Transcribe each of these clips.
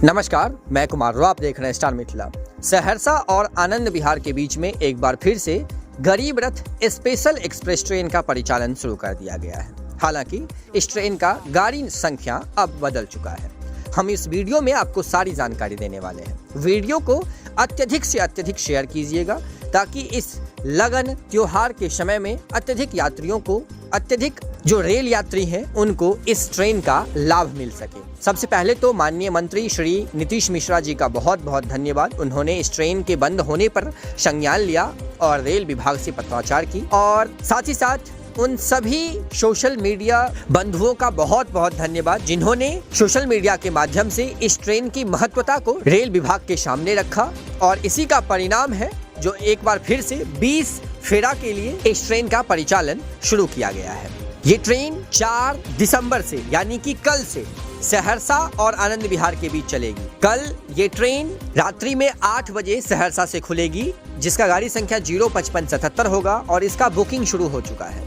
नमस्कार, मैं कुमार राव, आप देख रहे हैं स्टार मिथिला। सहरसा और आनंद विहार के बीच में एक बार फिर से गरीब रथ स्पेशल एक्सप्रेस ट्रेन का परिचालन शुरू कर दिया गया है। हालांकि इस ट्रेन का गाड़ी संख्या अब बदल चुका है। हम इस वीडियो में आपको सारी जानकारी देने वाले हैं। वीडियो को अत्यधिक से अत्यधिक शेयर कीजिएगा ताकि इस लगन त्योहार के समय में अत्यधिक जो रेल यात्री हैं उनको इस ट्रेन का लाभ मिल सके। सबसे पहले तो माननीय मंत्री श्री नीतीश मिश्रा जी का बहुत बहुत धन्यवाद। उन्होंने इस ट्रेन के बंद होने पर संज्ञान लिया और रेल विभाग से पत्राचार की, और साथ ही साथ उन सभी सोशल मीडिया बंधुओं का बहुत बहुत धन्यवाद जिन्होंने सोशल मीडिया के माध्यम से इस ट्रेन की महत्वता को रेल विभाग के सामने रखा। और इसी का परिणाम है जो एक बार फिर से 20 फेरा के लिए इस ट्रेन का परिचालन शुरू किया गया है। ये ट्रेन 4 दिसंबर से यानी कि कल से सहरसा और आनंद विहार के बीच चलेगी। कल ये ट्रेन रात्रि में 8 बजे सहरसा से खुलेगी, जिसका गाड़ी संख्या 05577 होगा और इसका बुकिंग शुरू हो चुका है।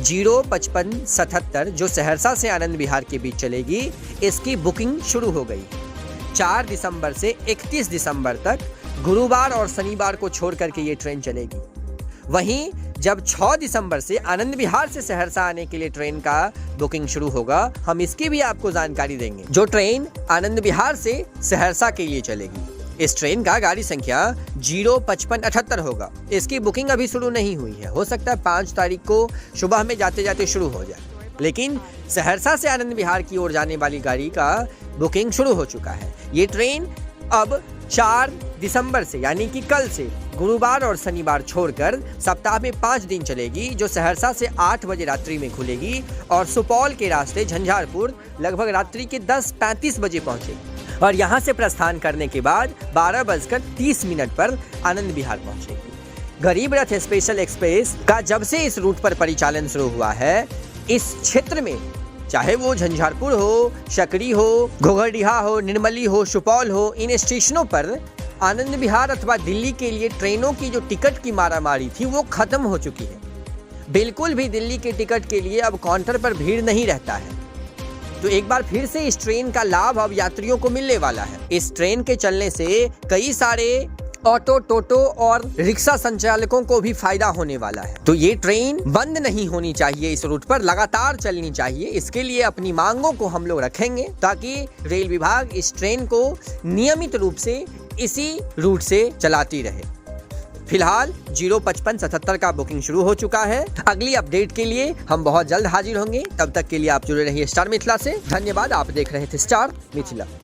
05577 जो सहरसा से आनंद विहार के बीच चलेगी, इसकी बुकिंग शुरू हो गई। 4 दिसंबर से 31 दिसंबर तक गुरुवार और शनिवार को छोड़ करके ये ट्रेन चलेगी। वहीं जब 6 दिसंबर से आनंद विहार से सहरसा आने के लिए ट्रेन का बुकिंग शुरू होगा, हम इसकी भी आपको जानकारी देंगे। जो ट्रेन आनंद विहार से सहरसा के लिए चलेगी, इस ट्रेन का गाड़ी संख्या 05578 होगा। इसकी बुकिंग अभी शुरू नहीं हुई है। हो सकता है 5 तारीख को सुबह में जाते जाते शुरू हो जाए, लेकिन सहरसा से आनंद विहार की ओर जाने वाली गाड़ी का बुकिंग शुरू हो चुका है। ये ट्रेन अब 4 दिसंबर से यानी कि कल से गुरुवार और शनिवार छोड़कर सप्ताह में 5 दिन चलेगी, जो सहरसा से 8 बजे रात्रि में खुलेगी और सुपौल के रास्ते झंझारपुर लगभग रात्रि के 10:35 बजे पहुंचेगी और यहां से प्रस्थान करने के बाद 12:30 पर आनंद विहार पहुंचेगी। गरीब रथ स्पेशल एक्सप्रेस का जब से इस रूट पर परिचालन शुरू हुआ है, इस क्षेत्र में चाहे वो झंझारपुर हो, सकरी हो, घोघरडीहा हो, निर्मली हो, सुपौल हो, इन स्टेशनों पर आनंद विहार अथवा दिल्ली के लिए ट्रेनों की जो टिकट की मारामारी थी वो खत्म हो चुकी है। बिल्कुल भी दिल्ली के टिकट के लिए अब काउंटर पर भीड़ नहीं रहता है। तो एक बार फिर से इस ट्रेन का लाभ अब यात्रियों को मिलने वाला है। इस ट्रेन के चलने से कई सारे ऑटो, टोटो और रिक्शा संचालकों को भी फायदा होने वाला है। तो ये ट्रेन बंद नहीं होनी चाहिए, इस रूट पर लगातार चलनी चाहिए। इसके लिए अपनी मांगों को हम लोग रखेंगे ताकि रेल विभाग इस ट्रेन को नियमित रूप से इसी रूट से चलाती रहे। फिलहाल 05577 का बुकिंग शुरू हो चुका है। अगली अपडेट के लिए हम बहुत जल्द हाजिर होंगे। तब तक के लिए आप जुड़े रहिए स्टार मिथिला से। धन्यवाद। आप देख रहे थे स्टार मिथिला।